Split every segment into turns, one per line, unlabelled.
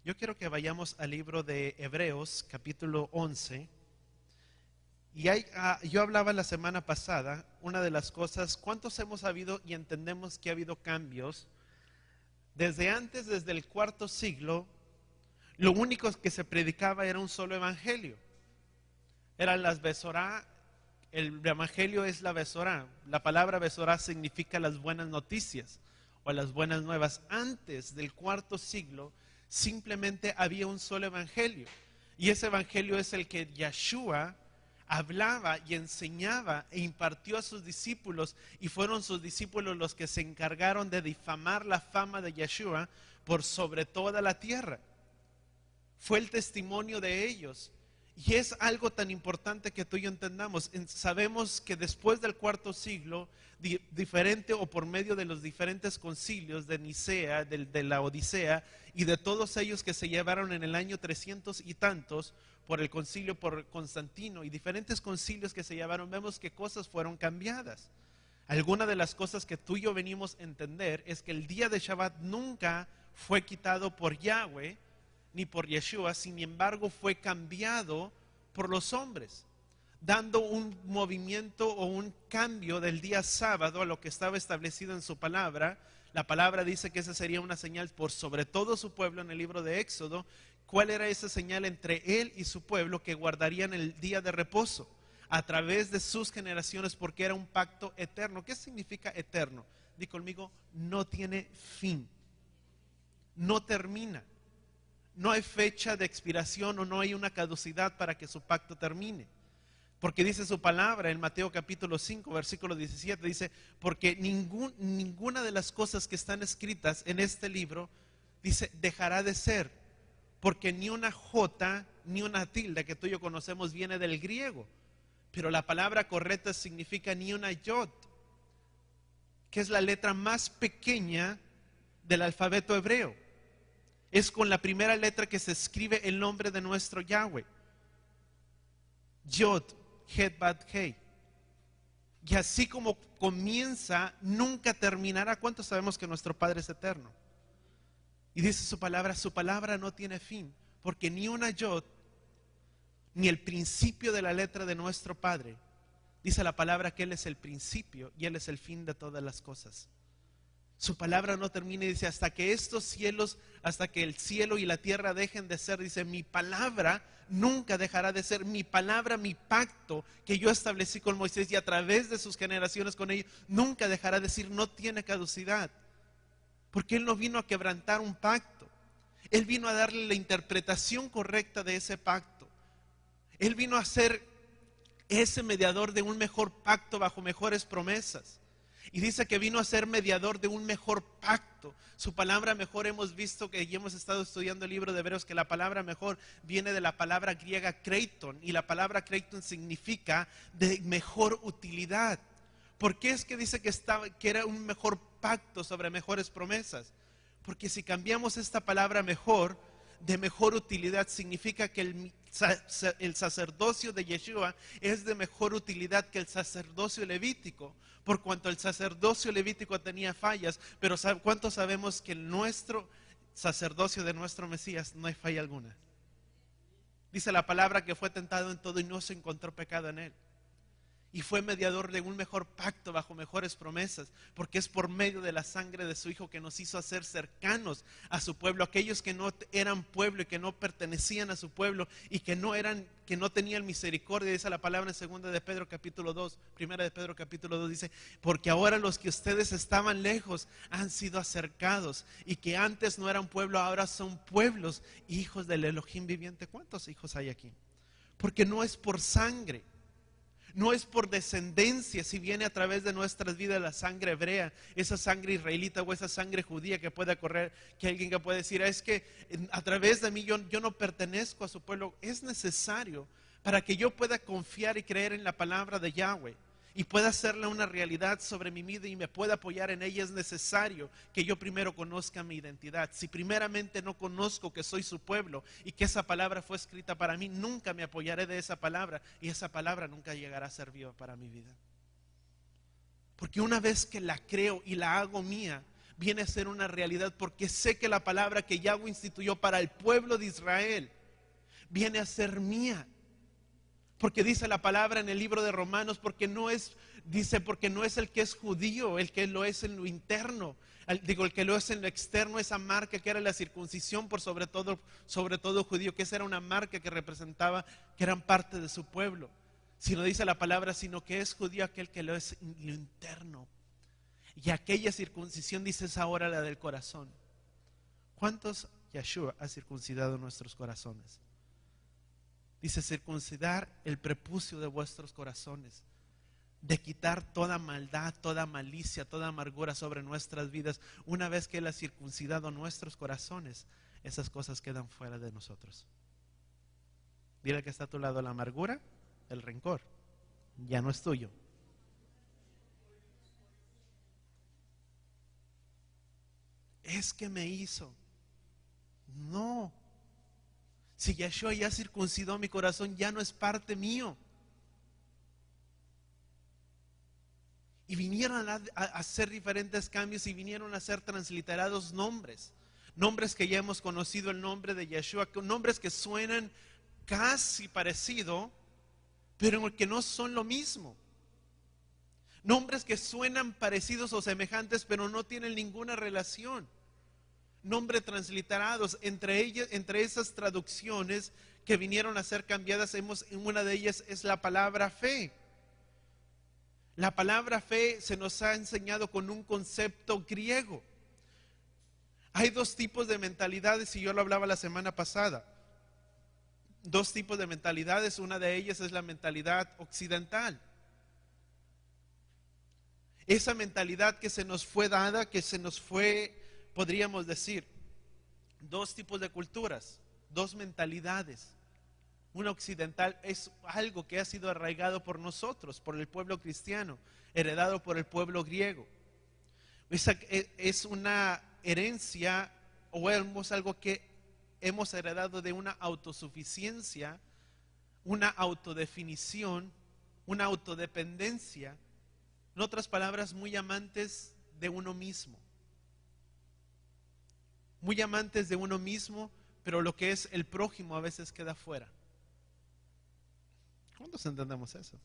Yo quiero que vayamos al libro de Hebreos, capítulo 11. Y yo hablaba la semana pasada, una de las cosas, ¿cuántos hemos sabido y entendemos que ha habido cambios? Desde antes, desde el cuarto siglo, lo único que se predicaba era un solo evangelio. Eran las Besorá. El evangelio es la Besorá. La palabra Besorá significa las buenas noticias o las buenas nuevas. Antes del cuarto siglo, simplemente había un solo evangelio. Y ese evangelio es el que Yeshua hablaba y enseñaba e impartió a sus discípulos, y fueron sus discípulos los que se encargaron de difamar la fama de Yeshua por sobre toda la tierra. Fue el testimonio de ellos. Y es algo tan importante que tú y yo entendamos. Sabemos que después del cuarto siglo, diferente o por medio de los diferentes concilios de Nicea, de la Odisea, y de todos ellos que se llevaron en el año 300 y tantos, por el concilio por Constantino y diferentes concilios que se llevaron, vemos que cosas fueron cambiadas. Alguna de las cosas que tú y yo venimos a entender es que el día de Shabbat nunca fue quitado por Yahweh ni por Yeshua, sin embargo fue cambiado por los hombres, dando un movimiento o un cambio del día sábado a lo que estaba establecido en su palabra. La palabra dice que esa sería una señal por sobre todo su pueblo en el libro de Éxodo. ¿Cuál era esa señal entre él y su pueblo? Que guardarían el día de reposo a través de sus generaciones, porque era un pacto eterno. ¿Qué significa eterno? Di conmigo, no tiene fin, no termina. No hay fecha de expiración o no hay una caducidad para que su pacto termine. Porque dice su palabra en Mateo capítulo 5, versículo 17, dice, porque ninguna de las cosas que están escritas en este libro, dice, dejará de ser. Porque ni una jota, ni una tilde, que tú y yo conocemos, viene del griego. Pero la palabra correcta significa ni una yod, que es la letra más pequeña del alfabeto hebreo. Es con la primera letra que se escribe el nombre de nuestro Yahweh. Yod, Het, Bat, Hei. Y así como comienza, nunca terminará. ¿Cuántos sabemos que nuestro Padre es eterno? Y dice su palabra no tiene fin, porque ni una Yod, ni el principio de la letra de nuestro Padre, dice la palabra que Él es el principio y Él es el fin de todas las cosas. Su palabra no termina y dice, hasta que estos cielos, hasta que el cielo y la tierra dejen de ser, dice, mi palabra nunca dejará de ser. Mi palabra, mi pacto que yo establecí con Moisés y a través de sus generaciones con ellos, nunca dejará de ser, no tiene caducidad. Porque Él no vino a quebrantar un pacto. Él vino a darle la interpretación correcta de ese pacto. Él vino a ser ese mediador de un mejor pacto bajo mejores promesas. Y dice que vino a ser mediador de un mejor pacto. Su palabra mejor, hemos visto que y hemos estado estudiando el libro de Hebreos, que la palabra mejor viene de la palabra griega kreiton. Y la palabra kreiton significa de mejor utilidad. ¿Por qué es que dice que era un mejor pacto sobre mejores promesas? Porque si cambiamos esta palabra mejor, de mejor utilidad, significa que el sacerdocio de Yeshua es de mejor utilidad que el sacerdocio levítico, por cuanto el sacerdocio levítico tenía fallas, pero ¿cuántos sabemos que en nuestro sacerdocio de nuestro Mesías no hay falla alguna? Dice la palabra que fue tentado en todo y no se encontró pecado en él. Y fue mediador de un mejor pacto bajo mejores promesas, porque es por medio de la sangre de su Hijo que nos hizo hacer cercanos a su pueblo. Aquellos que no eran pueblo y que no pertenecían a su pueblo y que no tenían misericordia, dice la palabra en 2 de Pedro capítulo 2, 1 de Pedro capítulo 2, dice, porque ahora los que ustedes estaban lejos han sido acercados, y que antes no eran pueblo, ahora son pueblos, hijos del Elohim viviente. ¿Cuántos hijos hay aquí? Porque no es por sangre, no es por descendencia, si viene a través de nuestras vidas la sangre hebrea, esa sangre israelita o esa sangre judía que pueda correr, que alguien que puede decir, es que a través de mí yo no pertenezco a su pueblo. Es necesario para que yo pueda confiar y creer en la palabra de Yahweh y pueda hacerla una realidad sobre mi vida y me pueda apoyar en ella. Es necesario que yo primero conozca mi identidad. Si primeramente no conozco que soy su pueblo y que esa palabra fue escrita para mí, nunca me apoyaré de esa palabra y esa palabra nunca llegará a ser viva para mi vida. Porque una vez que la creo y la hago mía, viene a ser una realidad, porque sé que la palabra que Yahweh instituyó para el pueblo de Israel viene a ser mía. Porque dice la palabra en el libro de Romanos, porque no es el que es judío, el que lo es en lo interno, el que lo es en lo externo, esa marca que era la circuncisión por sobre todo judío, que esa era una marca que representaba que eran parte de su pueblo. Sino dice la palabra, sino que es judío aquel que lo es en lo interno. Y aquella circuncisión, dice, es ahora la del corazón. ¿Cuántos Yeshua ha circuncidado nuestros corazones? Dice, circuncidar el prepucio de vuestros corazones, de quitar toda maldad, toda malicia, toda amargura sobre nuestras vidas. Una vez que Él ha circuncidado nuestros corazones, esas cosas quedan fuera de nosotros. Dile que está a tu lado: la amargura, el rencor, ya no es tuyo. Es que me hizo. No. Si Yeshua ya circuncidó mi corazón, ya no es parte mío. Y vinieron a hacer diferentes cambios y vinieron a ser transliterados nombres. Nombres que ya hemos conocido, el nombre de Yeshua, nombres que suenan casi parecido, pero que no son lo mismo. Nombres que suenan parecidos o semejantes, pero no tienen ninguna relación. Nombres transliterados, entre esas traducciones que vinieron a ser cambiadas, una de ellas es la palabra fe. La palabra fe se nos ha enseñado con un concepto griego. Hay dos tipos de mentalidades, y yo lo hablaba la semana pasada. Dos tipos de mentalidades, una de ellas es la mentalidad occidental. Esa mentalidad que se nos fue dada, podríamos decir, dos tipos de culturas, dos mentalidades. Una occidental es algo que ha sido arraigado por nosotros, por el pueblo cristiano, heredado por el pueblo griego. Es una herencia o algo que hemos heredado de una autosuficiencia, una autodefinición, una autodependencia. En otras palabras, muy amantes de uno mismo. Muy amantes de uno mismo, pero lo que es el prójimo a veces queda fuera. ¿Cuántos entendemos eso?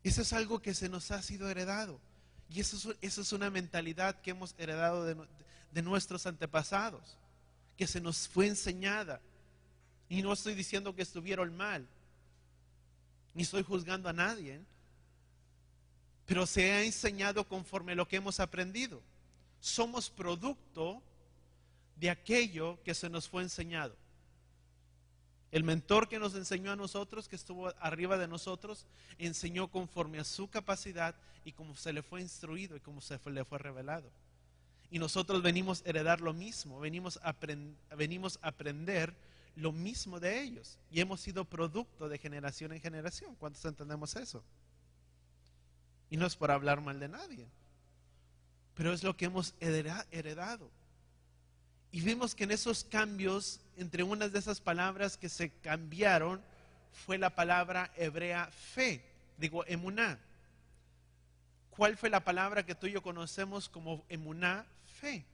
Eso es algo que se nos ha sido heredado. Y eso es una mentalidad que hemos heredado de nuestros antepasados, que se nos fue enseñada. Y no estoy diciendo que estuvieron mal, ni estoy juzgando a nadie, pero se ha enseñado conforme a lo que hemos aprendido. Somos producto de aquello que se nos fue enseñado. El mentor que nos enseñó a nosotros, que estuvo arriba de nosotros, enseñó conforme a su capacidad y como se le fue instruido y como le fue revelado. Y nosotros venimos a heredar lo mismo, venimos a aprender lo mismo de ellos. Y hemos sido producto de generación en generación. ¿Cuántos entendemos eso? Y no es por hablar mal de nadie, pero es lo que hemos heredado. Y vimos que en esos cambios, entre unas de esas palabras que se cambiaron, fue la palabra hebrea fe, emuná. ¿Cuál fue la palabra que tú y yo conocemos como emuná? Fe.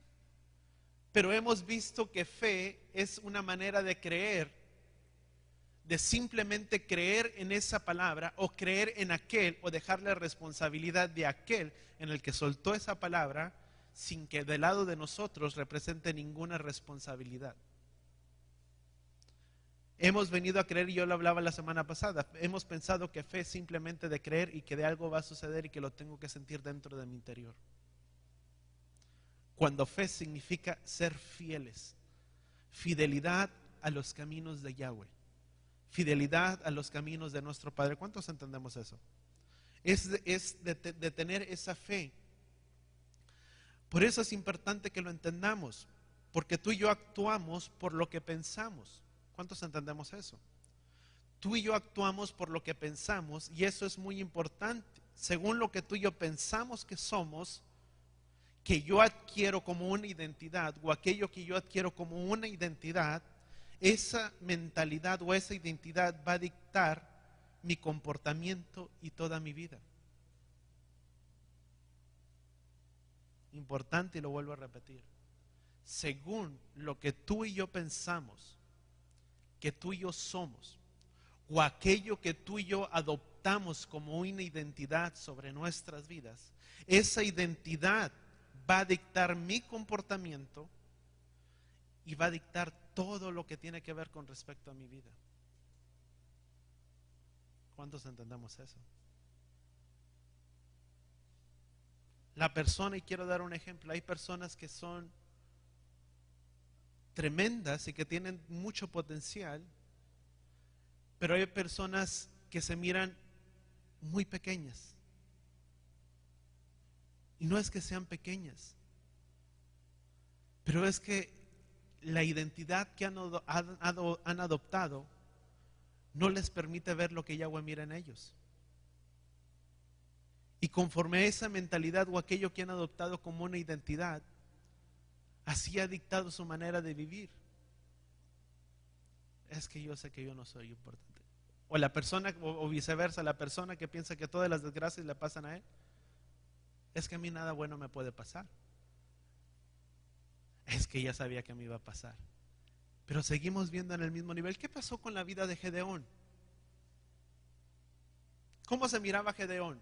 Pero hemos visto que fe es una manera de creer, de simplemente creer en esa palabra o creer en aquel o dejarle responsabilidad de aquel en el que soltó esa palabra, sin que del lado de nosotros represente ninguna responsabilidad. Hemos venido a creer, y yo lo hablaba la semana pasada, hemos pensado que fe es simplemente de creer y que de algo va a suceder y que lo tengo que sentir dentro de mi interior. Cuando fe significa ser fieles, fidelidad a los caminos de Yahweh, fidelidad a los caminos de nuestro Padre. ¿Cuántos entendemos eso? Es de tener esa fe. Por eso es importante que lo entendamos, porque tú y yo actuamos por lo que pensamos. ¿Cuántos entendemos eso? Tú y yo actuamos por lo que pensamos, y eso es muy importante. Según lo que tú y yo pensamos que somos, que yo adquiero como una identidad, o aquello que yo adquiero como una identidad, esa mentalidad o esa identidad va a dictar mi comportamiento y toda mi vida. importante y lo vuelvo a repetir, según lo que tú y yo pensamos, que tú y yo somos, o aquello que tú y yo adoptamos como una identidad sobre nuestras vidas, esa identidad va a dictar mi comportamiento y va a dictar todo lo que tiene que ver con respecto a mi vida. ¿Cuántos entendemos eso? La persona, y quiero dar un ejemplo, hay personas que son tremendas y que tienen mucho potencial, pero hay personas que se miran muy pequeñas. Y no es que sean pequeñas, pero es que la identidad que han adoptado no les permite ver lo que Yahweh mira en ellos. Y conforme a esa mentalidad o aquello que han adoptado como una identidad, así ha dictado su manera de vivir. Es que yo sé que yo no soy importante. O la persona, o viceversa, la persona que piensa que todas las desgracias le pasan a él, es que a mí nada bueno me puede pasar. Es que ya sabía que me iba a pasar. Pero seguimos viendo en el mismo nivel. ¿Qué pasó con la vida de Gedeón? ¿Cómo se miraba Gedeón?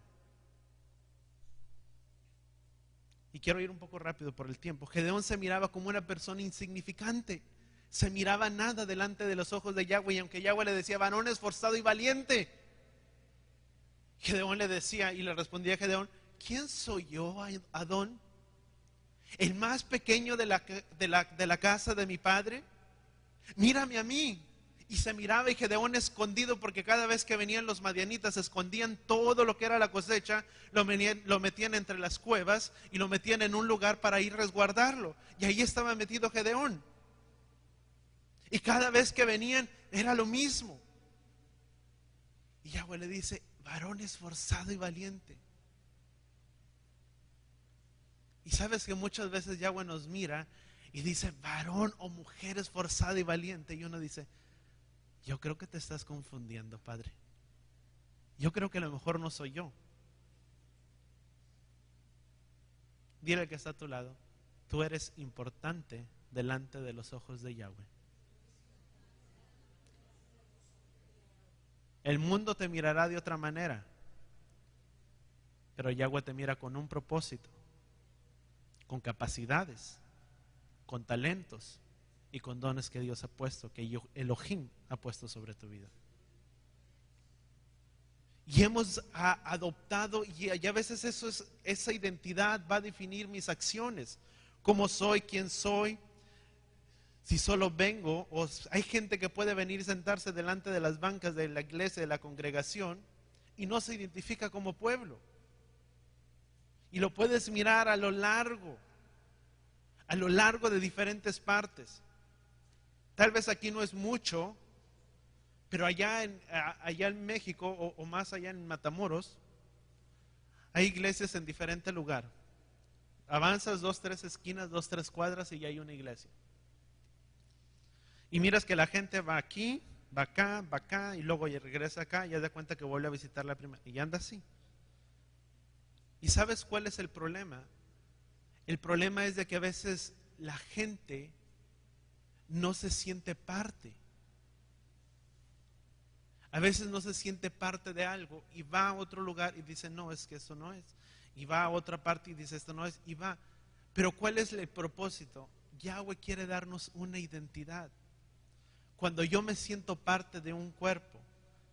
Y quiero ir un poco rápido por el tiempo. Gedeón se miraba como una persona insignificante. Se miraba nada delante de los ojos de Yahweh. Y aunque Yahweh le decía, varón esforzado y valiente, Gedeón le decía y le respondía a Gedeón, ¿quién soy yo, Adón? ¿El más pequeño de la casa de mi padre? Mírame a mí. Y se miraba, y Gedeón escondido, porque cada vez que venían los madianitas escondían todo lo que era la cosecha, lo metían entre las cuevas y lo metían en un lugar para ir resguardarlo. Y ahí estaba metido Gedeón. Y cada vez que venían era lo mismo. Y Yahweh le dice, varón esforzado y valiente. Y sabes que muchas veces Yahweh nos mira y dice, varón o mujer esforzada y valiente. Y uno dice, yo creo que te estás confundiendo, Padre. Yo creo que a lo mejor no soy yo. Dile al que está a tu lado, tú eres importante delante de los ojos de Yahweh. El mundo te mirará de otra manera, pero Yahweh te mira con un propósito, con capacidades, con talentos y con dones que Dios ha puesto, que Elohim ha puesto sobre tu vida. Y hemos adoptado, y a veces esa identidad va a definir mis acciones. ¿Cómo soy? ¿Quién soy? Si solo vengo, o hay gente que puede venir y sentarse delante de las bancas de la iglesia, de la congregación, y no se identifica como pueblo. Y lo puedes mirar a lo largo de diferentes partes. Tal vez aquí no es mucho, pero allá en México, o más allá en Matamoros, hay iglesias en diferente lugar. Avanzas 2, 3 esquinas, 2, 3 cuadras y ya hay una iglesia. Y miras que la gente va aquí, va acá, y luego regresa acá y ya da cuenta que vuelve a visitar la primera. Y anda así. ¿Y sabes cuál es el problema? El problema es de que a veces la gente no se siente parte. A veces no se siente parte de algo y va a otro lugar y dice, no, es que eso no es. Y va a otra parte y dice, esto no es. Y va. Pero ¿cuál es el propósito? Yahweh quiere darnos una identidad. Cuando yo me siento parte de un cuerpo,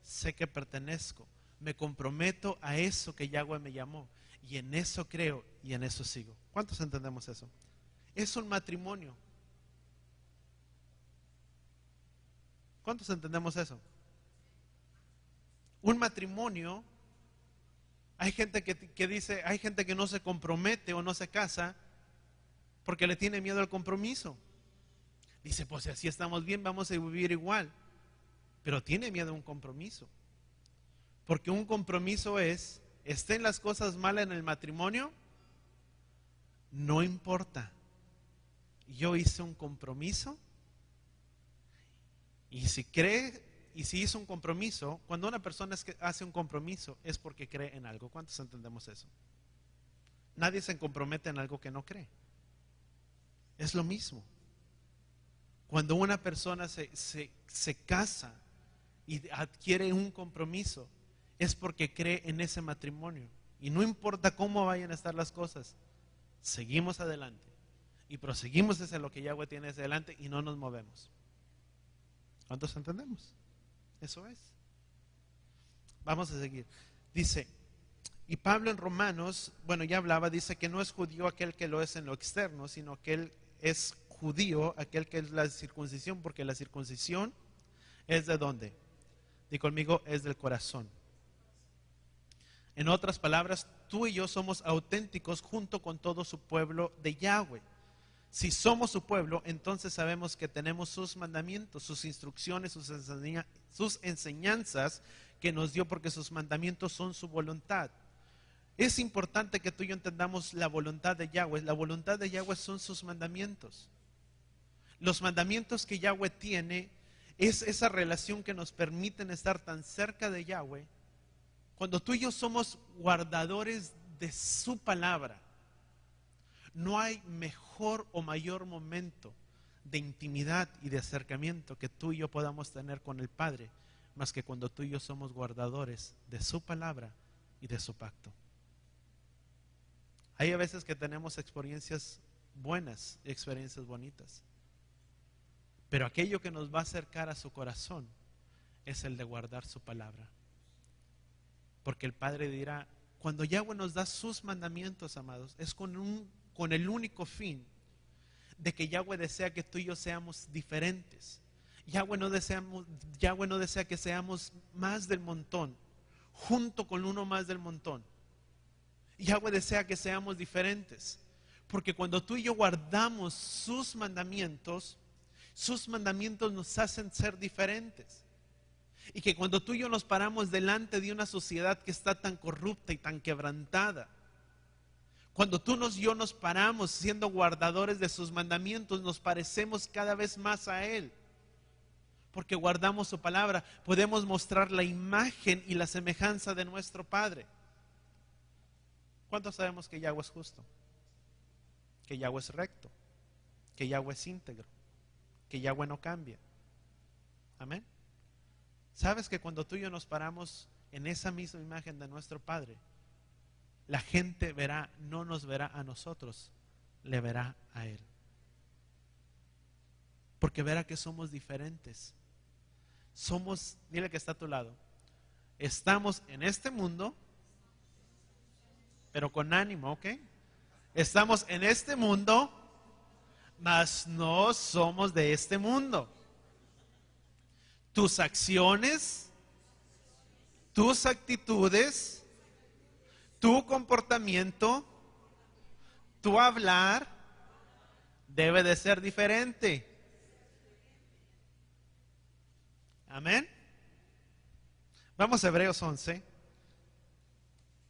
sé que pertenezco. Me comprometo a eso que Yahweh me llamó. Y en eso creo y en eso sigo. ¿Cuántos entendemos eso? Es un matrimonio. ¿Cuántos entendemos eso? Un matrimonio, hay gente que dice, hay gente que no se compromete o no se casa porque le tiene miedo al compromiso. Dice, pues si así estamos bien, vamos a vivir igual. Pero tiene miedo a un compromiso. Porque un compromiso estén las cosas mal en el matrimonio, no importa. Yo hice un compromiso y si hizo un compromiso, cuando una persona hace un compromiso es porque cree en algo. ¿Cuántos entendemos eso? Nadie se compromete en algo que no cree. Es lo mismo. Cuando una persona se casa y adquiere un compromiso, es porque cree en ese matrimonio. Y no importa cómo vayan a estar las cosas, seguimos adelante y proseguimos hacia lo que Yahweh tiene hacia adelante y no nos movemos. ¿Cuántos entendemos? Eso es. Vamos a seguir. Dice, y Pablo en Romanos, bueno, ya hablaba, dice que no es judío aquel que lo es en lo externo, sino que él es judío aquel que es la circuncisión, porque la circuncisión es ¿de dónde? Di conmigo, es del corazón. En otras palabras, tú y yo somos auténticos junto con todo su pueblo de Yahweh. Si somos su pueblo, entonces sabemos que tenemos sus mandamientos, sus instrucciones, sus enseñanzas que nos dio, porque sus mandamientos son su voluntad. Es importante que tú y yo entendamos la voluntad de Yahweh. La voluntad de Yahweh son sus mandamientos. Los mandamientos que Yahweh tiene es esa relación que nos permiten estar tan cerca de Yahweh. Cuando tú y yo somos guardadores de su palabra, no hay mejor o mayor momento de intimidad y de acercamiento que tú y yo podamos tener con el Padre, más que cuando tú y yo somos guardadores de su palabra y de su pacto. Hay a veces que tenemos experiencias buenas, experiencias bonitas, pero aquello que nos va a acercar a su corazón es el de guardar su palabra. Porque el Padre dirá, cuando Yahweh nos da sus mandamientos, amados, es con el único fin de que Yahweh desea que tú y yo seamos diferentes. Yahweh no desea que seamos más del montón, junto con uno más del montón. Yahweh desea que seamos diferentes, porque cuando tú y yo guardamos sus mandamientos nos hacen ser diferentes. Y que cuando tú y yo nos paramos delante de una sociedad que está tan corrupta y tan quebrantada, cuando tú y yo nos paramos siendo guardadores de sus mandamientos, nos parecemos cada vez más a Él. Porque guardamos su palabra, podemos mostrar la imagen y la semejanza de nuestro Padre. ¿Cuántos sabemos que Yahweh es justo? Que Yahweh es recto, que Yahweh es íntegro, que Yahweh no cambia. Amén. ¿Sabes que cuando tú y yo nos paramos en esa misma imagen de nuestro Padre, la gente verá, no nos verá a nosotros, le verá a Él? Porque verá que somos diferentes. Dile que está a tu lado, estamos en este mundo, pero con ánimo, ¿ok? Estamos en este mundo, mas no somos de este mundo. Tus acciones, tus actitudes, tu comportamiento, tu hablar debe de ser diferente. Amén. Vamos a Hebreos 11.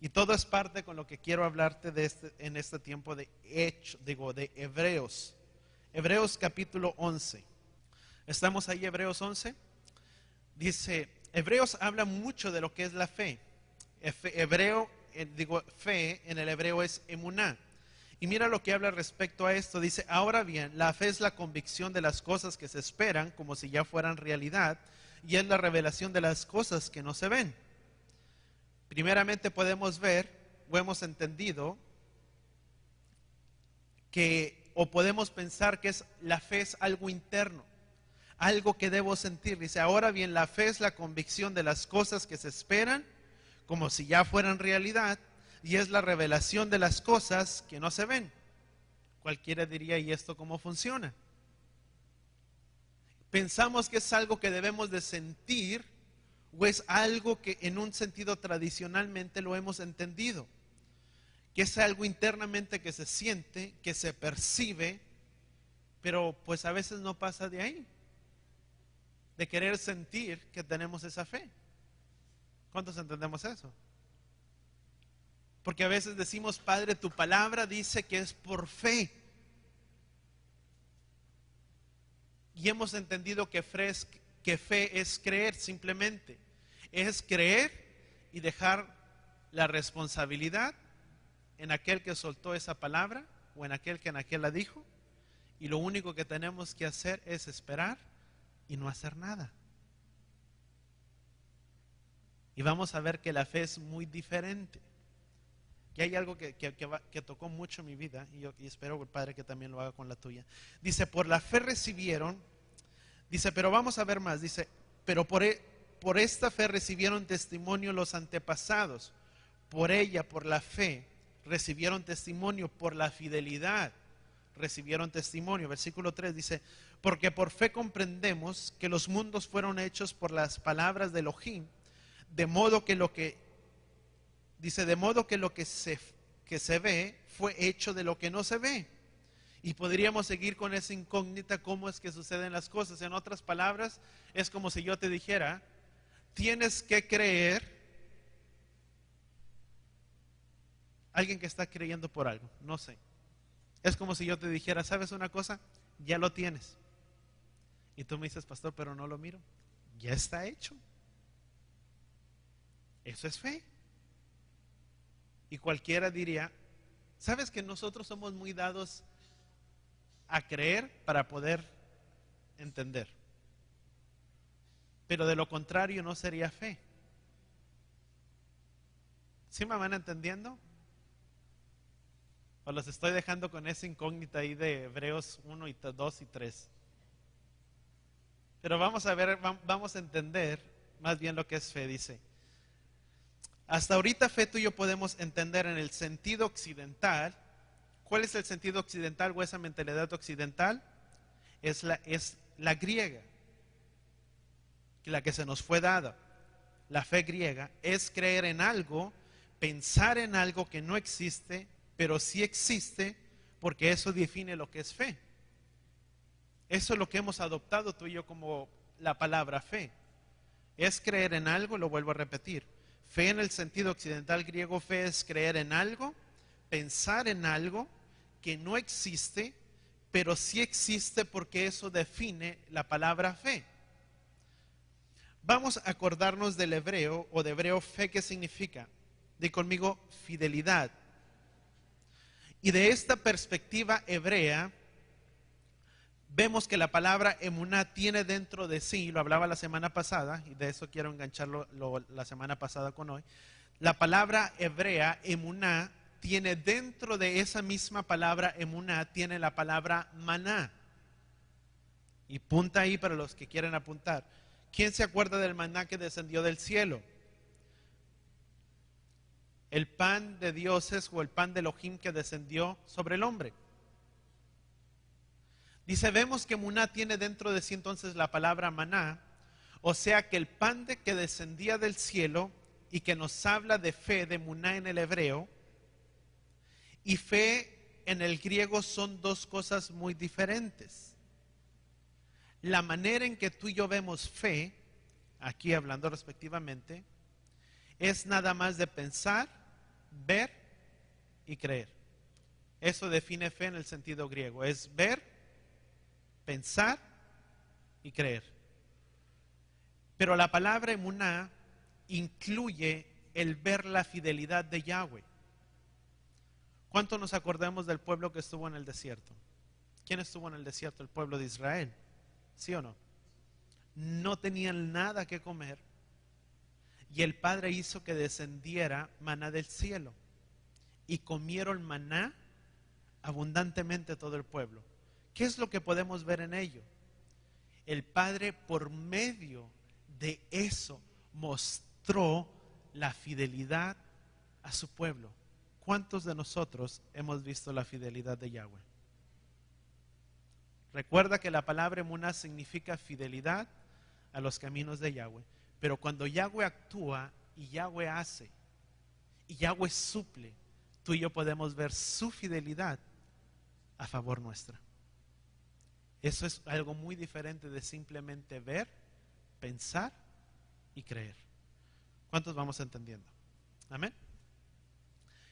Y todo es parte con lo que quiero hablarte en este tiempo de Hebreos. Hebreos capítulo 11. ¿Estamos ahí, Hebreos 11? Dice, Hebreos habla mucho de lo que es la fe. Fe en el hebreo es emuná. Y mira lo que habla respecto a esto. Dice, ahora bien, la fe es la convicción de las cosas que se esperan como si ya fueran realidad, y es la revelación de las cosas que no se ven. Primeramente podemos ver o hemos entendido que, o podemos pensar que la fe es algo interno, algo que debo sentir. Dice, ahora bien, la fe es la convicción de las cosas que se esperan como si ya fueran realidad, y es la revelación de las cosas que no se ven. Cualquiera diría, ¿y esto cómo funciona? Pensamos que es algo que debemos de sentir, o es algo que en un sentido tradicionalmente lo hemos entendido, que es algo internamente que se siente, que se percibe, pero pues a veces no pasa de ahí, de querer sentir que tenemos esa fe. ¿Cuántos entendemos eso? Porque a veces decimos, Padre, tu palabra dice que es por fe. Y hemos entendido que fe es creer simplemente. Es creer y dejar la responsabilidad en aquel que soltó esa palabra o en aquel que en aquel la dijo, y lo único que tenemos que hacer es esperar y no hacer nada. Y vamos a ver que la fe es muy diferente. Y hay algo que tocó mucho mi vida, y espero, Padre, que también lo haga con la tuya. Dice, por la fe recibieron, dice, pero vamos a ver más, dice, pero por esta fe recibieron testimonio los antepasados. Por ella, por la fe, recibieron testimonio, por la fidelidad recibieron testimonio. Versículo 3 dice, porque por fe comprendemos que los mundos fueron hechos por las palabras de Elohim, de modo que lo que se ve fue hecho de lo que no se ve. Y podríamos seguir con esa incógnita, cómo es que suceden las cosas. En otras palabras, es como si yo te dijera, tienes que creer. Alguien que está creyendo por algo, no sé. Es como si yo te dijera, ¿sabes una cosa? Ya lo tienes. Y tú me dices, pastor, pero no lo miro. Ya está hecho. Eso es fe. Y cualquiera diría, ¿sabes que nosotros somos muy dados a creer para poder entender? Pero de lo contrario no sería fe. ¿Sí me van entendiendo? O los estoy dejando con esa incógnita ahí de Hebreos 1, 2 y 3. Pero vamos a ver, vamos a entender más bien lo que es fe. Dice, hasta ahorita fe tú y yo podemos entender en el sentido occidental. ¿Cuál es el sentido occidental o esa mentalidad occidental? Es la griega, la que se nos fue dada. La fe griega es creer en algo, pensar en algo que no existe, pero sí existe, porque eso define lo que es fe. Eso es lo que hemos adoptado tú y yo como la palabra fe. Es creer en algo, lo vuelvo a repetir. Fe en el sentido occidental griego, fe es creer en algo, pensar en algo que no existe, pero sí existe porque eso define la palabra fe. Vamos a acordarnos del hebreo o de hebreo fe, ¿qué significa? Di conmigo, fidelidad. Y de esta perspectiva hebrea, vemos que la palabra emuná tiene dentro de sí, lo hablaba la semana pasada, y de eso quiero engancharlo la semana pasada con hoy. La palabra hebrea, emuná, tiene dentro de esa misma palabra emuná, tiene la palabra maná. Y punta ahí para los que quieren apuntar. ¿Quién se acuerda del maná que descendió del cielo? El pan de dioses o el pan de Elohim que descendió sobre el hombre. Dice, vemos que Muná tiene dentro de sí entonces la palabra maná, o sea que el pan que descendía del cielo y que nos habla de fe, de Muná en el hebreo, y fe en el griego son dos cosas muy diferentes. La manera en que tú y yo vemos fe, aquí hablando respectivamente, es nada más de pensar, ver y creer. Eso define fe en el sentido griego, es ver, pensar y creer. Pero la palabra emuná incluye el ver la fidelidad de Yahweh. ¿Cuánto nos acordamos del pueblo que estuvo en el desierto? ¿Quién estuvo en el desierto? El pueblo de Israel. ¿Sí o no? No tenían nada que comer y el Padre hizo que descendiera maná del cielo y comieron maná abundantemente todo el pueblo. ¿Qué es lo que podemos ver en ello? El Padre por medio de eso mostró la fidelidad a su pueblo. ¿Cuántos de nosotros hemos visto la fidelidad de Yahweh? Recuerda que la palabra emuná significa fidelidad a los caminos de Yahweh. Pero cuando Yahweh actúa y Yahweh hace y Yahweh suple, tú y yo podemos ver su fidelidad a favor nuestra. Eso es algo muy diferente de simplemente ver, pensar y creer. ¿Cuántos vamos entendiendo? Amén.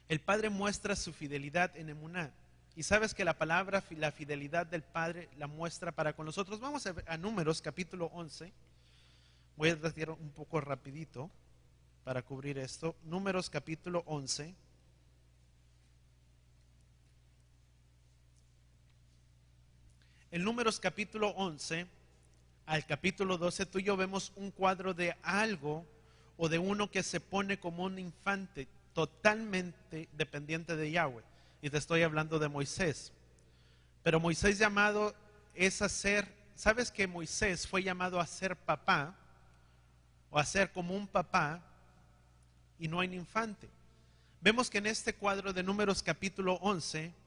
El Padre muestra su fidelidad en emuná. Y sabes que la palabra, la fidelidad del Padre la muestra para con nosotros. Vamos a Números capítulo 11. Voy a tratar un poco rapidito para cubrir esto. Números capítulo 11. En Números capítulo 11 al capítulo 12, tú y yo vemos un cuadro de algo o de uno que se pone como un infante totalmente dependiente de Yahweh. Y te estoy hablando de Moisés. Pero Moisés llamado es a ser, ¿sabes que Moisés fue llamado a ser papá? O a ser como un papá y no un infante. Vemos que en este cuadro de Números capítulo 11,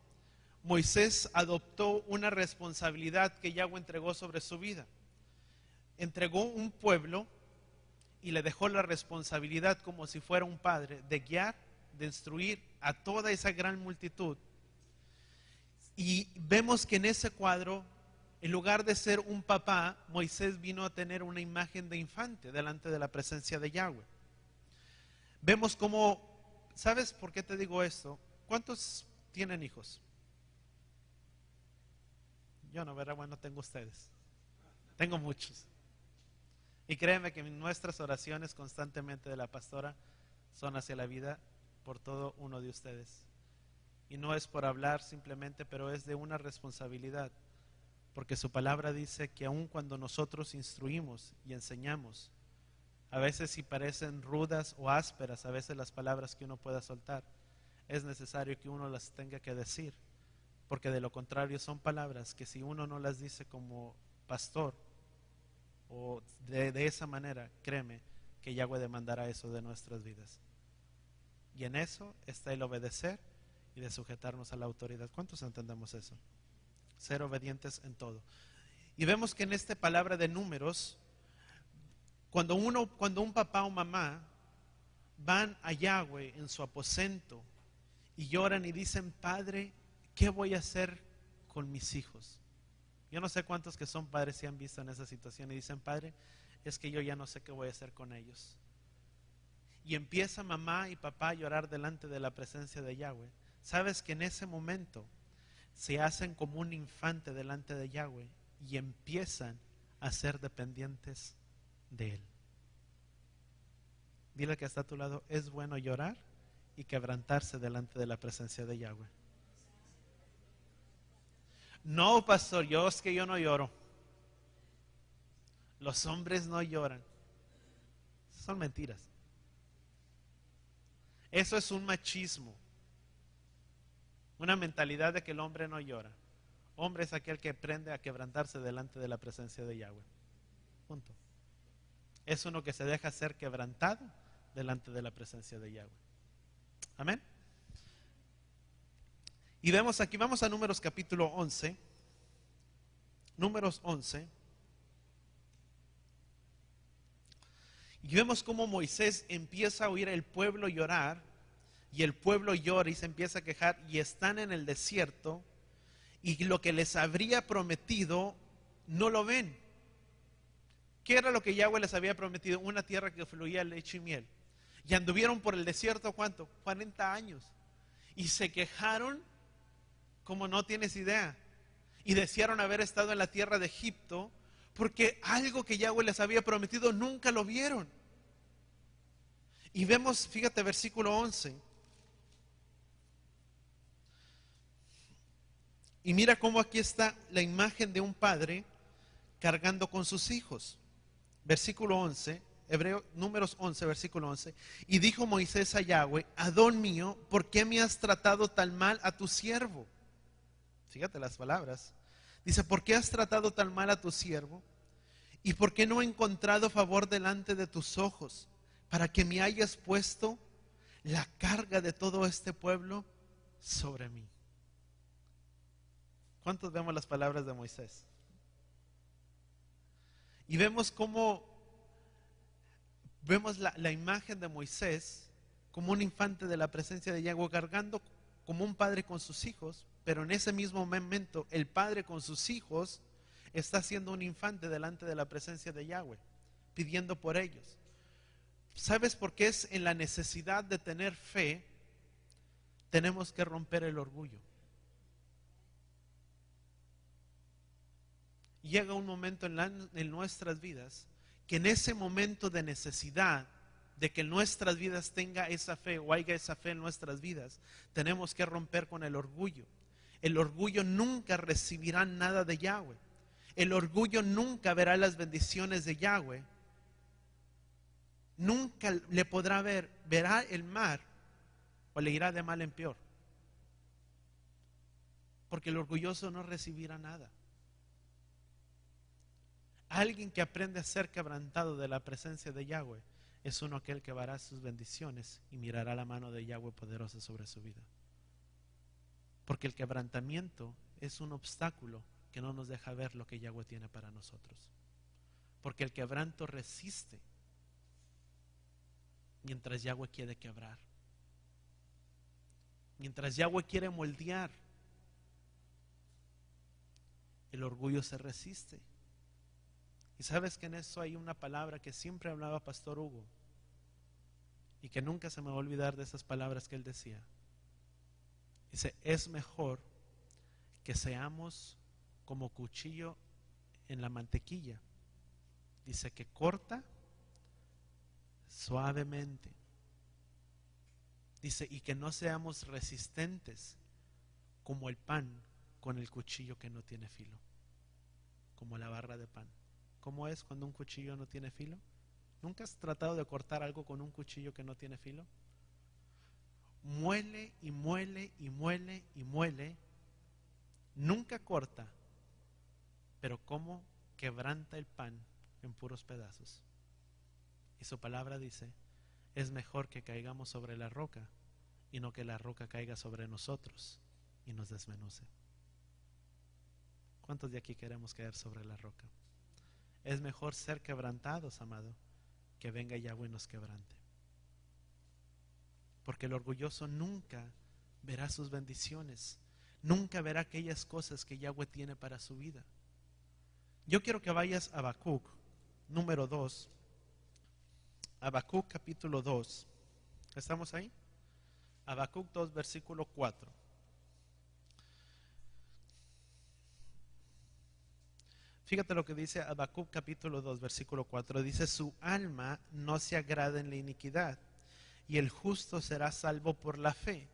Moisés adoptó una responsabilidad que Yahweh entregó sobre su vida. Entregó un pueblo y le dejó la responsabilidad como si fuera un padre de guiar, de instruir a toda esa gran multitud. Y vemos que en ese cuadro, en lugar de ser un papá, Moisés vino a tener una imagen de infante delante de la presencia de Yahweh. Vemos cómo, ¿sabes por qué te digo esto? ¿Cuántos tienen hijos? Yo no, ¿verdad? Bueno, tengo ustedes. Tengo muchos. Y créeme que nuestras oraciones constantemente de la pastora son hacia la vida por todo uno de ustedes. Y no es por hablar simplemente, pero es de una responsabilidad. Porque su palabra dice que aun cuando nosotros instruimos y enseñamos, a veces si parecen rudas o ásperas, a veces las palabras que uno pueda soltar, es necesario que uno las tenga que decir. Porque de lo contrario son palabras que si uno no las dice como pastor o de esa manera, créeme que Yahweh demandará eso de nuestras vidas. Y en eso está el obedecer y de sujetarnos a la autoridad. ¿Cuántos entendemos eso? Ser obedientes en todo. Y vemos que en esta palabra de Números, cuando un papá o mamá van a Yahweh en su aposento y lloran y dicen: Padre, ¿qué voy a hacer con mis hijos? Yo no sé cuántos que son padres se han visto en esa situación y dicen: Padre, es que yo ya no sé qué voy a hacer con ellos. Y empieza mamá y papá a llorar delante de la presencia de Yahweh. Sabes que en ese momento se hacen como un infante delante de Yahweh y empiezan a ser dependientes de Él. Dile que está a tu lado: es bueno llorar y quebrantarse delante de la presencia de Yahweh. No, pastor, es que yo no lloro. Los hombres no lloran. Son mentiras. Eso es un machismo. Una mentalidad de que el hombre no llora. Hombre es aquel que aprende a quebrantarse delante de la presencia de Yahweh. Punto. Es uno que se deja ser quebrantado delante de la presencia de Yahweh. Amén. Y vemos aquí, vamos a Números capítulo 11. Números 11. Y vemos cómo Moisés empieza a oír el pueblo llorar. Y el pueblo llora y se empieza a quejar. Y están en el desierto. Y lo que les habría prometido no lo ven. ¿Qué era lo que Yahweh les había prometido? Una tierra que fluía leche y miel. Y anduvieron por el desierto, ¿cuánto? 40 años. Y se quejaron como no tienes idea. Y desearon haber estado en la tierra de Egipto, porque algo que Yahweh les había prometido nunca lo vieron. Y vemos, fíjate, versículo 11. Y mira cómo aquí está la imagen de un padre cargando con sus hijos. Versículo 11, Números 11, versículo 11. Y dijo Moisés a Yahweh: Adón mío, ¿por qué me has tratado tan mal a tu siervo? Fíjate las palabras. Dice: ¿por qué has tratado tan mal a tu siervo? ¿Y por qué no he encontrado favor delante de tus ojos para que me hayas puesto la carga de todo este pueblo sobre mí? ¿Cuántos vemos las palabras de Moisés? Y vemos cómo vemos la imagen de Moisés como un infante de la presencia de Yahweh, cargando como un padre con sus hijos, pero en ese mismo momento el padre con sus hijos está siendo un infante delante de la presencia de Yahweh, pidiendo por ellos. ¿Sabes por qué? Es en la necesidad de tener fe tenemos que romper el orgullo. Llega un momento en nuestras vidas que en ese momento de necesidad de que nuestras vidas tenga esa fe o haya esa fe en nuestras vidas, tenemos que romper con el orgullo El orgullo nunca recibirá nada de Yahweh. El orgullo nunca verá las bendiciones de Yahweh. Nunca le podrá ver, verá el mar o le irá de mal en peor. Porque el orgulloso no recibirá nada. Alguien que aprende a ser quebrantado de la presencia de Yahweh es uno aquel que verá sus bendiciones y mirará la mano de Yahweh poderosa sobre su vida. Porque el quebrantamiento es un obstáculo que no nos deja ver lo que Yahweh tiene para nosotros. Porque el quebranto resiste mientras Yahweh quiere quebrar. Mientras Yahweh quiere moldear, el orgullo se resiste. Y sabes que en eso hay una palabra que siempre hablaba Pastor Hugo y que nunca se me va a olvidar de esas palabras que él decía. Dice, es mejor que seamos como cuchillo en la mantequilla. Dice que corta suavemente. Dice, y que no seamos resistentes como el pan con el cuchillo que no tiene filo, como la barra de pan. ¿Cómo es cuando un cuchillo no tiene filo? ¿Nunca has tratado de cortar algo con un cuchillo que no tiene filo? Muele y muele y muele y muele. Nunca corta, pero cómo quebranta el pan en puros pedazos. Y su palabra dice, es mejor que caigamos sobre la roca y no que la roca caiga sobre nosotros y nos desmenuce. ¿Cuántos de aquí queremos caer sobre la roca? Es mejor ser quebrantados, amado, que venga Yahweh y nos quebrante. Porque el orgulloso nunca verá sus bendiciones, nunca verá aquellas cosas que Yahweh tiene para su vida. Yo quiero que vayas a Habacuc, número 2. Habacuc capítulo 2. ¿Estamos ahí? Habacuc 2, versículo 4. Fíjate lo que dice Habacuc capítulo 2, versículo 4. Dice, su alma no se agrada en la iniquidad, y el justo será salvo por la fe.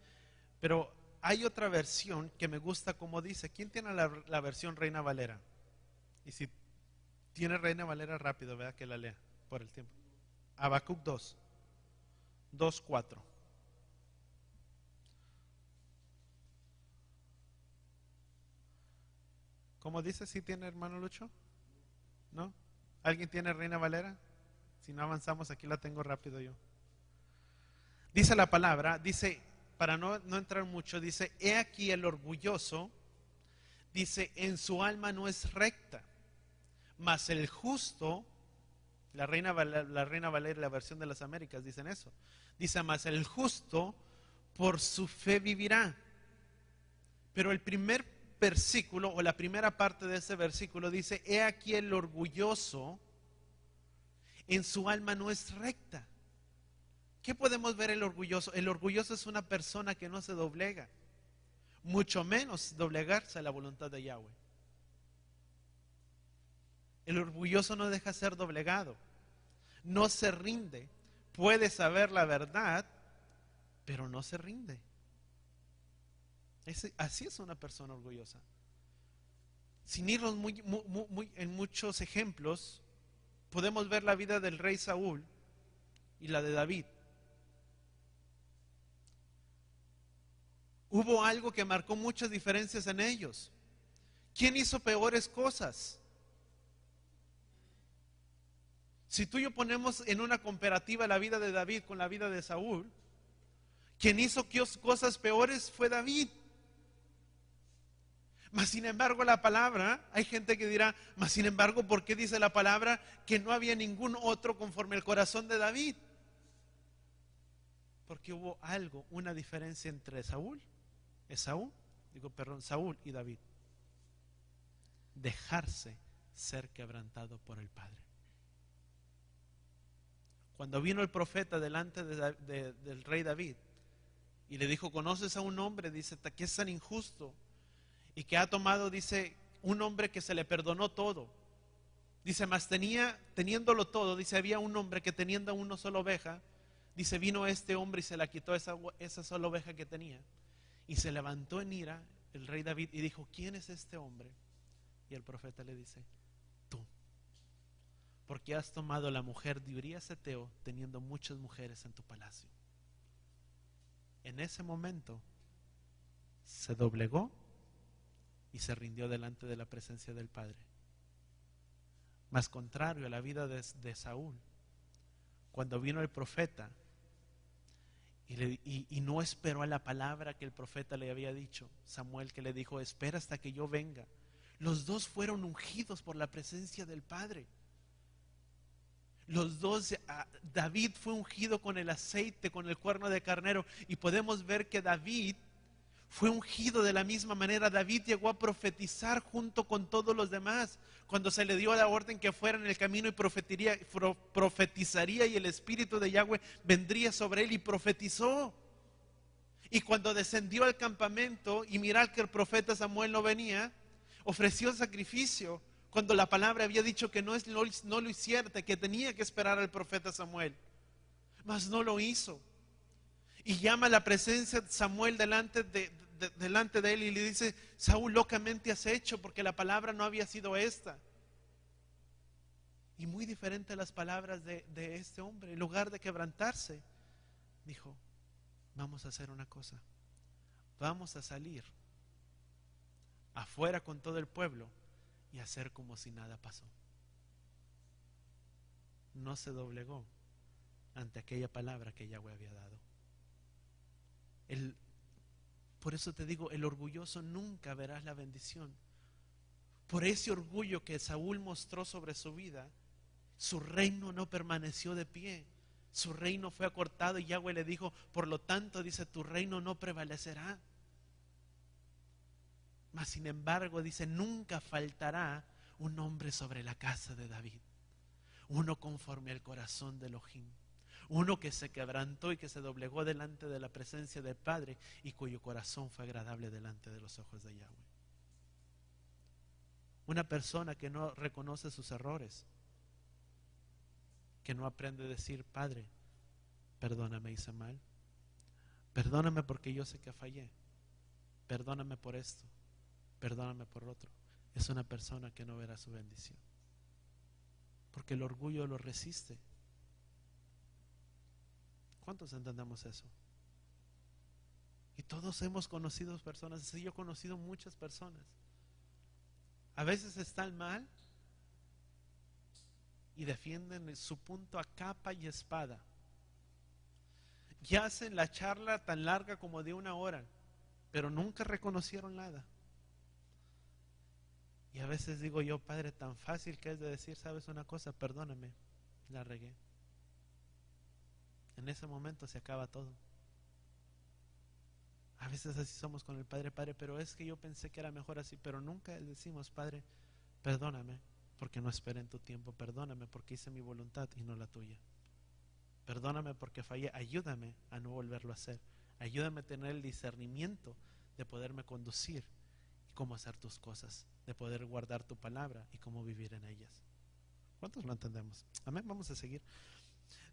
Pero hay otra versión que me gusta como dice. ¿Quién tiene la versión Reina Valera? Y si tiene Reina Valera, rápido, vea que la lea por el tiempo. Habacuc 2, 4. ¿Cómo dice? ¿Sí tiene, hermano Lucho? ¿No? ¿Alguien tiene Reina Valera? Si no avanzamos, aquí la tengo rápido yo. Dice la palabra, dice, para no entrar mucho, dice, he aquí el orgulloso, dice, en su alma no es recta, mas el justo, la Reina Valera y la versión de las Américas dicen eso, dice, mas el justo por su fe vivirá. Pero el primer versículo o la primera parte de ese versículo dice, he aquí el orgulloso, en su alma no es recta. ¿Qué podemos ver el orgulloso? El orgulloso es una persona que no se doblega, mucho menos doblegarse a la voluntad de Yahweh. El orgulloso no deja ser doblegado, no se rinde, puede saber la verdad, pero no se rinde. Así es una persona orgullosa. Sin irnos en muchos ejemplos, podemos ver la vida del rey Saúl y la de David. Hubo algo que marcó muchas diferencias en ellos. ¿Quién hizo peores cosas? Si tú y yo ponemos en una comparativa la vida de David con la vida de Saúl, quien hizo cosas peores fue David. Mas sin embargo la palabra, hay gente que dirá, mas sin embargo, ¿por qué dice la palabra que no había ningún otro conforme al corazón de David? Porque hubo algo, una diferencia entre Saúl y David. Dejarse ser quebrantado por el Padre. Cuando vino el profeta delante del rey David y le dijo, ¿conoces a un hombre? Dice, que es tan injusto y que ha tomado, dice, un hombre que se le perdonó todo. Dice, mas teniéndolo todo, dice, había un hombre que teniendo una sola oveja, dice, vino este hombre y se la quitó esa sola oveja que tenía. Y se levantó en ira el rey David y dijo: ¿quién es este hombre? Y el profeta le dice: tú, porque has tomado la mujer de Urías Eteo, teniendo muchas mujeres en tu palacio. En ese momento se doblegó y se rindió delante de la presencia del Padre. Mas contrario a la vida de Saúl, cuando vino el profeta y no esperó a la palabra que el profeta le había dicho, Samuel, que le dijo: espera hasta que yo venga. Los dos fueron ungidos por la presencia del Padre. Los dos, David fue ungido con el aceite, con el cuerno de carnero, y podemos ver que David fue ungido de la misma manera. David llegó a profetizar junto con todos los demás. Cuando se le dio la orden que fuera en el camino y profetizaría, y el Espíritu de Yahweh vendría sobre él, y profetizó. Y cuando descendió al campamento y mirar que el profeta Samuel no venía, ofreció sacrificio, cuando la palabra había dicho que no lo hiciera, que tenía que esperar al profeta Samuel. Mas no lo hizo. Y llama a la presencia de Samuel delante de él y le dice: Saúl, locamente has hecho, porque la palabra no había sido esta. Y muy diferente a las palabras de este hombre. En lugar de quebrantarse, dijo: vamos a hacer una cosa. Vamos a salir afuera con todo el pueblo y hacer como si nada pasó. No se doblegó ante aquella palabra que Yahweh había dado. Por eso te digo, el orgulloso nunca verás la bendición. Por ese orgullo que Saúl mostró sobre su vida, su reino no permaneció de pie. Su reino fue acortado y Yahweh le dijo: por lo tanto, dice, tu reino no prevalecerá. Mas sin embargo, dice, nunca faltará un hombre sobre la casa de David, uno conforme al corazón de Elohim, uno que se quebrantó y que se doblegó delante de la presencia del Padre, y cuyo corazón fue agradable delante de los ojos de Yahweh. Una persona que no reconoce sus errores, que no aprende a decir: Padre, perdóname, hice mal, perdóname porque yo sé que fallé, perdóname por esto, perdóname por otro, es una persona que no verá su bendición, porque el orgullo lo resiste. ¿Cuántos entendemos eso? Y todos hemos conocido personas, sí, yo he conocido muchas personas. A veces están mal y defienden su punto a capa y espada. Y hacen la charla tan larga como de 1 hora, pero nunca reconocieron nada. Y a veces digo yo: Padre, tan fácil que es de decir: ¿sabes una cosa? Perdóname, la regué. En ese momento se acaba todo. A veces así somos con el Padre: Padre, pero es que yo pensé que era mejor así. Pero nunca decimos: Padre, perdóname porque no esperé en tu tiempo, perdóname porque hice mi voluntad y no la tuya, perdóname porque fallé, ayúdame a no volverlo a hacer, ayúdame a tener el discernimiento de poderme conducir y cómo hacer tus cosas, de poder guardar tu palabra y cómo vivir en ellas. ¿Cuántos lo entendemos? Amén. Vamos a seguir.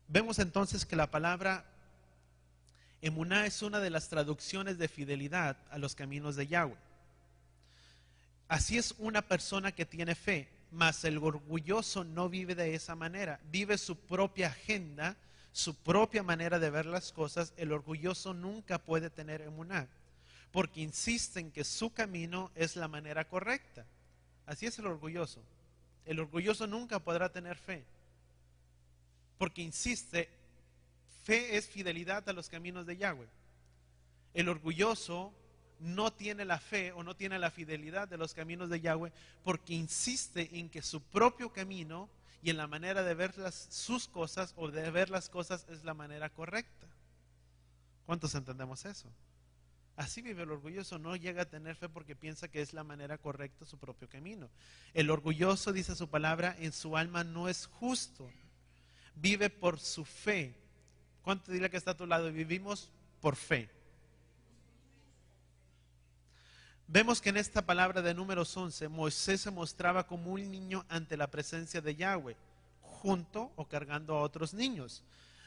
Vemos entonces que la palabra emuná es una de las traducciones de fidelidad a los caminos de Yahweh. Así es una persona que tiene fe, mas el orgulloso no vive de esa manera, vive su propia agenda, su propia manera de ver las cosas. El orgulloso nunca puede tener emuná, porque insiste en que su camino es la manera correcta. Así es el orgulloso. El orgulloso nunca podrá tener fe, porque insiste, fe es fidelidad a los caminos de Yahweh. El orgulloso no tiene la fe o no tiene la fidelidad de los caminos de Yahweh, porque insiste en que su propio camino y en la manera de ver sus cosas o de ver las cosas es la manera correcta. ¿Cuántos entendemos eso? Así vive el orgulloso, no llega a tener fe porque piensa que es la manera correcta su propio camino. El orgulloso, dice su palabra, en su alma no es justo, vive por su fe. ¿Cuánto dile que está a tu lado? Vivimos por fe. Vemos que en esta palabra de Números 11, Moisés se mostraba como un niño ante la presencia de Yahweh, junto o cargando a otros niños.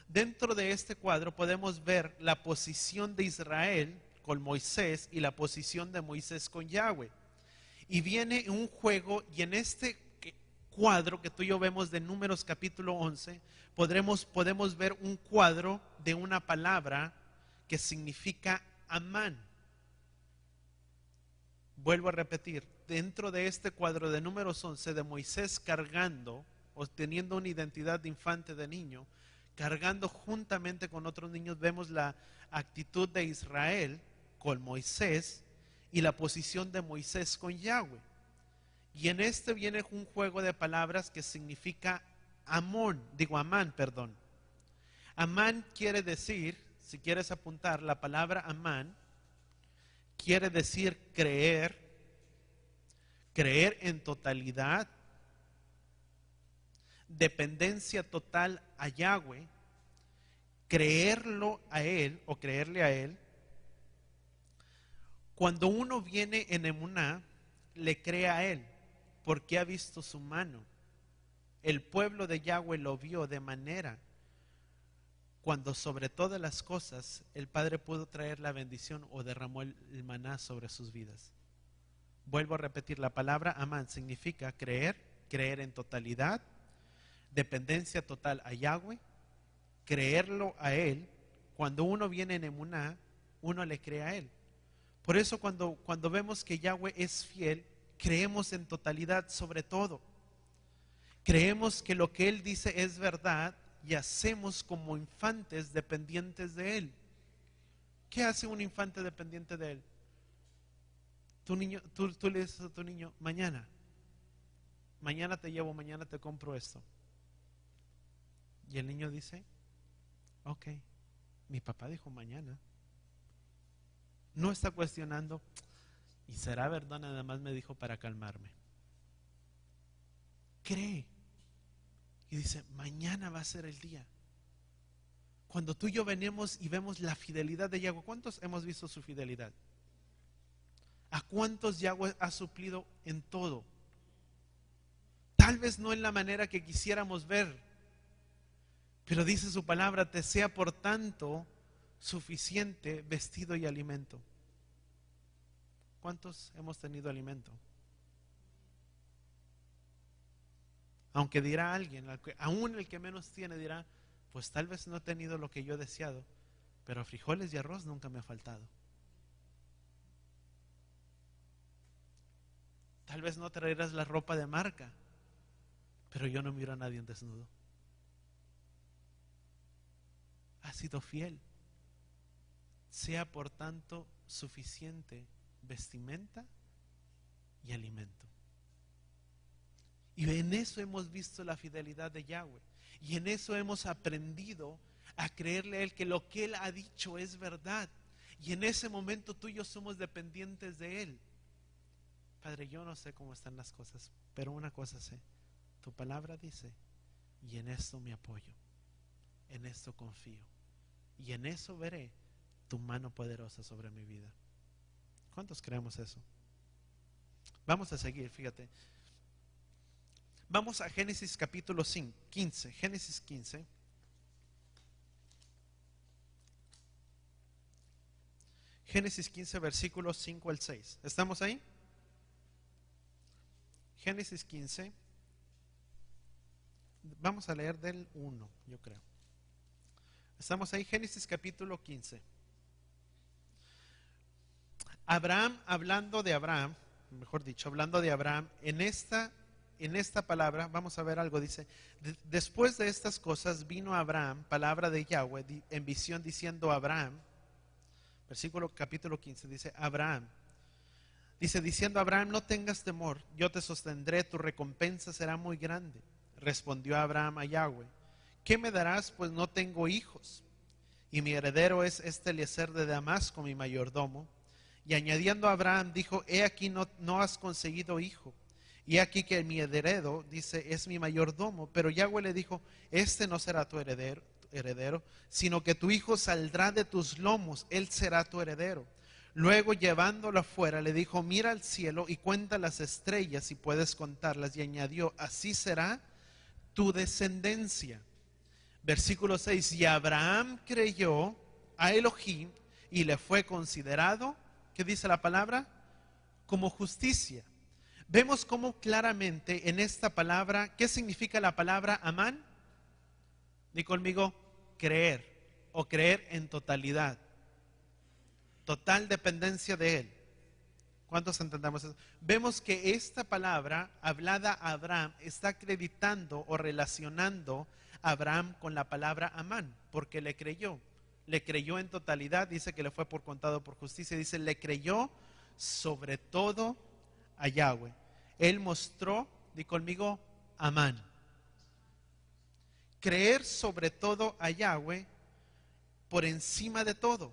Dentro de este cuadro podemos ver la posición de Israel con Moisés y la posición de Moisés con Yahweh. Y viene un juego, y en este cuadro que tú y yo vemos de Números capítulo 11, podemos ver un cuadro de una palabra que significa Amán. Vuelvo a repetir, dentro de este cuadro de Números 11 de Moisés cargando o teniendo una identidad de infante, de niño, cargando juntamente con otros niños, vemos la actitud de Israel con Moisés y la posición de Moisés con Yahweh. Y en este viene un juego de palabras que significa Amán. Amán quiere decir, si quieres apuntar, la palabra Amán quiere decir creer en totalidad, dependencia total a Yahweh, creerlo a Él o creerle a Él. Cuando uno viene en emuná, le cree a Él porque ha visto su mano. El pueblo de Yahweh lo vio de manera cuando sobre todas las cosas el Padre pudo traer la bendición o derramó el maná sobre sus vidas. Vuelvo a repetir, la palabra amán significa creer en totalidad, dependencia total a Yahweh, creerlo a Él. Cuando uno viene en emuná, uno le cree a Él. Por eso cuando vemos que Yahweh es fiel, creemos en totalidad sobre todo. Creemos que lo que Él dice es verdad y hacemos como infantes dependientes de Él. ¿Qué hace un infante dependiente de Él? Tú le dices a tu niño, mañana te llevo, mañana te compro esto. Y el niño dice, ok, mi papá dijo mañana. No está cuestionando, y será verdad, nada más me dijo para calmarme. Cree y dice, mañana va a ser el día. Cuando tú y yo venimos y vemos la fidelidad de Yahweh, ¿cuántos hemos visto su fidelidad? ¿A cuántos Yahweh ha suplido en todo? Tal vez no en la manera que quisiéramos ver, pero dice su palabra, te sea por tanto suficiente vestido y alimento. ¿Cuántos hemos tenido alimento? Aunque dirá alguien, aún el que menos tiene dirá, pues tal vez no he tenido lo que yo he deseado, pero frijoles y arroz nunca me ha faltado. Tal vez no traerás la ropa de marca, pero yo no miro a nadie en desnudo. Ha sido fiel. Sea por tanto suficiente vestimenta y alimento. Y en eso hemos visto la fidelidad de Yahweh. Y en eso hemos aprendido a creerle a Él que lo que Él ha dicho es verdad. Y en ese momento tú y yo somos dependientes de Él. Padre, yo no sé cómo están las cosas, pero una cosa sé. Tu palabra dice, y en esto me apoyo. En esto confío. Y en eso veré tu mano poderosa sobre mi vida. ¿Cuántos creemos eso? Vamos a seguir, fíjate. Vamos a Génesis capítulo 15. Génesis 15. Génesis 15, versículos 5 al 6. ¿Estamos ahí? Génesis 15. Vamos a leer del 1, yo creo. Estamos ahí, Génesis capítulo 15. Abraham, hablando de Abraham, en esta palabra, vamos a ver algo, dice, después de estas cosas vino Abraham, palabra de Yahweh, en visión diciendo a Abraham, versículo capítulo 15, dice, diciendo a Abraham, no tengas temor, yo te sostendré, tu recompensa será muy grande. Respondió Abraham a Yahweh, ¿qué me darás? Pues no tengo hijos, y mi heredero es Eliezer de Damasco, mi mayordomo. Y añadiendo a Abraham, dijo, he aquí no has conseguido hijo, y aquí que mi heredero, dice, es mi mayordomo. Pero Yahweh le dijo, este no será tu heredero, sino que tu hijo saldrá de tus lomos, él será tu heredero. Luego, llevándolo afuera, le dijo, mira al cielo y cuenta las estrellas si puedes contarlas. Y añadió, así será tu descendencia. Versículo 6, y Abraham creyó a Elohim, y le fue considerado, ¿qué dice la palabra? Como justicia. Vemos cómo claramente en esta palabra, ¿qué significa la palabra amán? Di conmigo, creer o creer en totalidad. Total dependencia de Él. ¿Cuántos entendemos eso? Vemos que esta palabra hablada a Abraham está acreditando o relacionando a Abraham con la palabra amán, porque le creyó. Le creyó en totalidad, dice que le fue por contado por justicia, dice, le creyó sobre todo a Yahweh. Él mostró, di conmigo, amán. Creer sobre todo a Yahweh por encima de todo.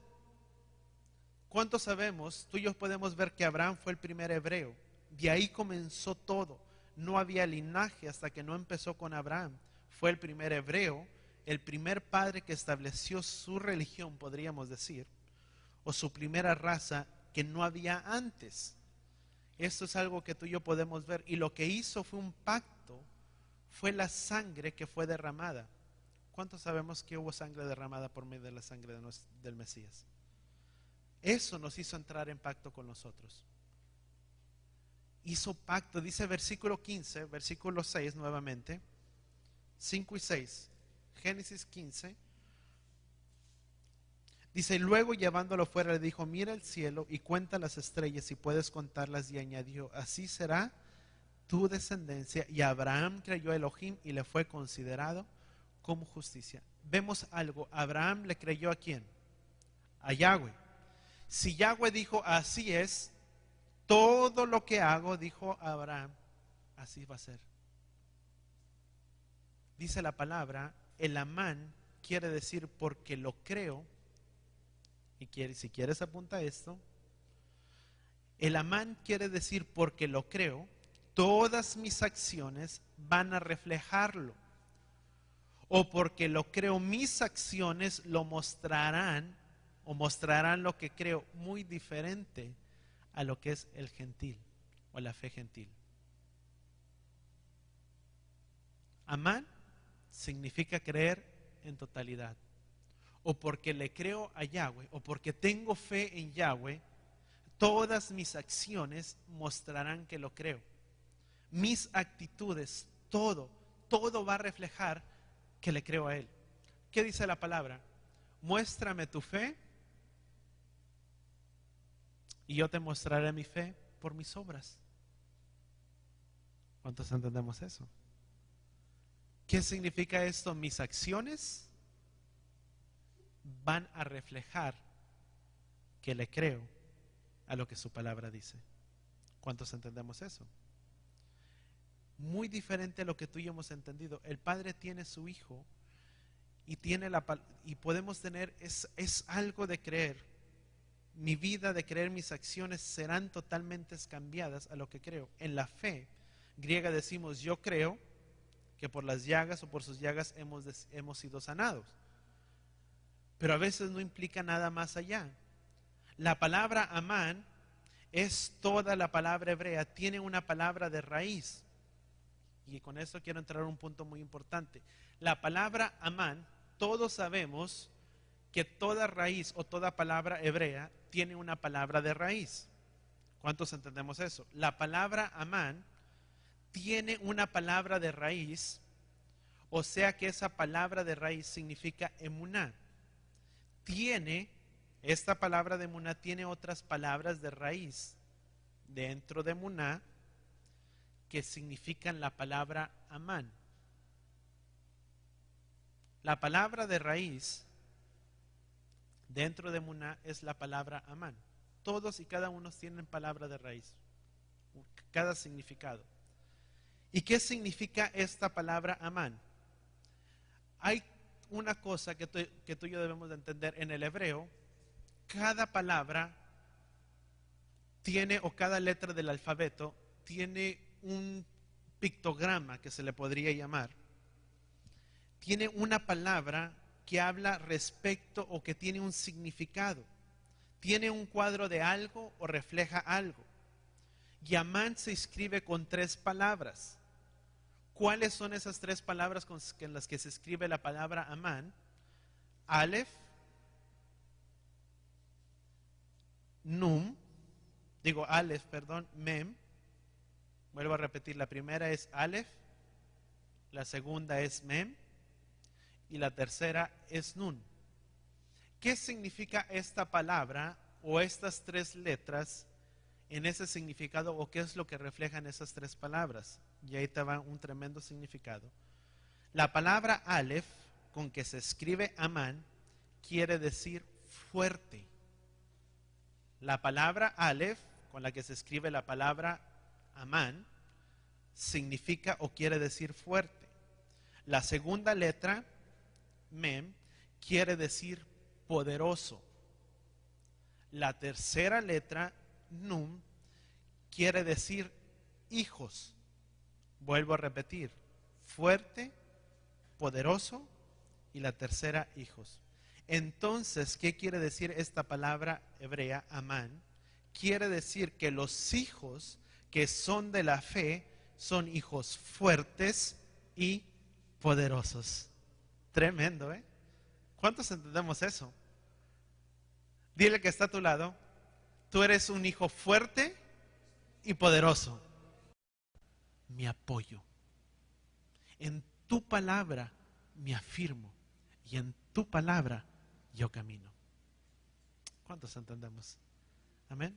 ¿Cuántos sabemos? Tú y yo podemos ver que Abraham fue el primer hebreo. De ahí comenzó todo. No había linaje hasta que no empezó con Abraham. Fue el primer hebreo, el primer padre que estableció su religión, podríamos decir, o su primera raza que no había antes. Esto es algo que tú y yo podemos ver. Y lo que hizo fue un pacto, fue la sangre que fue derramada. ¿Cuántos sabemos que hubo sangre derramada por medio de la sangre del Mesías? Eso nos hizo entrar en pacto con nosotros. Hizo pacto, dice versículo 15, versículo 6 nuevamente, 5 y 6, Génesis 15. Dice, luego llevándolo fuera le dijo, mira el cielo y cuenta las estrellas si puedes contarlas, y añadió, así será tu descendencia. Y Abraham creyó a Elohim y le fue considerado como justicia. Vemos algo, Abraham le creyó ¿a quién? A Yahweh. Si Yahweh dijo, así es, todo lo que hago, dijo Abraham, así va a ser. Dice la palabra, el amán quiere decir porque lo creo, y si quieres apunta esto, el amán quiere decir porque lo creo, todas mis acciones van a reflejarlo. O porque lo creo, mis acciones lo mostrarán, o mostrarán lo que creo, muy diferente a lo que es el gentil o la fe gentil. Amán significa creer en totalidad. O porque le creo a Yahweh, o porque tengo fe en Yahweh, todas mis acciones mostrarán que lo creo. Mis actitudes, todo va a reflejar que le creo a Él. ¿Qué dice la palabra? Muéstrame tu fe y yo te mostraré mi fe por mis obras. ¿Cuántos entendemos eso? ¿Qué significa esto? Mis acciones van a reflejar que le creo a lo que su palabra dice. ¿Cuántos entendemos eso? Muy diferente a lo que tú y yo hemos entendido. El Padre tiene su Hijo y y podemos tener, es algo de creer. Mi vida de creer, mis acciones serán totalmente cambiadas a lo que creo. En la fe griega decimos, yo creo que por las llagas o por sus llagas hemos sido sanados. Pero a veces no implica nada más allá. La palabra amán es toda la palabra hebrea, tiene una palabra de raíz. Y con eso quiero entrar a un punto muy importante. La palabra amán, todos sabemos que toda raíz o toda palabra hebrea tiene una palabra de raíz. ¿Cuántos entendemos eso? La palabra amán tiene una palabra de raíz, o sea que esa palabra de raíz significa emuná. Esta palabra de emuná tiene otras palabras de raíz dentro de emuná que significan la palabra amán. La palabra de raíz dentro de emuná es la palabra amán. Todos y cada uno tienen palabra de raíz, cada significado. ¿Y qué significa esta palabra amán? Hay una cosa que tú y yo debemos de entender. En el hebreo, cada palabra tiene, o cada letra del alfabeto tiene un pictograma que se le podría llamar. Tiene una palabra que habla respecto o que tiene un significado. Tiene un cuadro de algo o refleja algo. Y amán se escribe con 3 palabras. ¿Cuáles son esas 3 palabras en las que se escribe la palabra amán? Aleph, Aleph, perdón, Mem. Vuelvo a repetir, la primera es Aleph, la segunda es Mem y la tercera es Nun. ¿Qué significa esta palabra o estas tres letras en ese significado, o qué es lo que reflejan esas tres palabras? Y ahí te va un tremendo significado. La palabra Aleph, con que se escribe Amán, quiere decir fuerte. La palabra Aleph, con la que se escribe la palabra Amán, significa o quiere decir fuerte. La segunda letra, Mem, quiere decir poderoso. La tercera letra, Nun, quiere decir hijos. Vuelvo a repetir, fuerte, poderoso y la tercera, hijos. Entonces, ¿qué quiere decir esta palabra hebrea, Amán? Quiere decir que los hijos que son de la fe son hijos fuertes y poderosos. Tremendo, ¿eh? ¿Cuántos entendemos eso? Dile que está a tu lado, tú eres un hijo fuerte y poderoso. Me apoyo. En tu palabra me afirmo y en tu palabra yo camino. ¿Cuántos entendemos? Amén.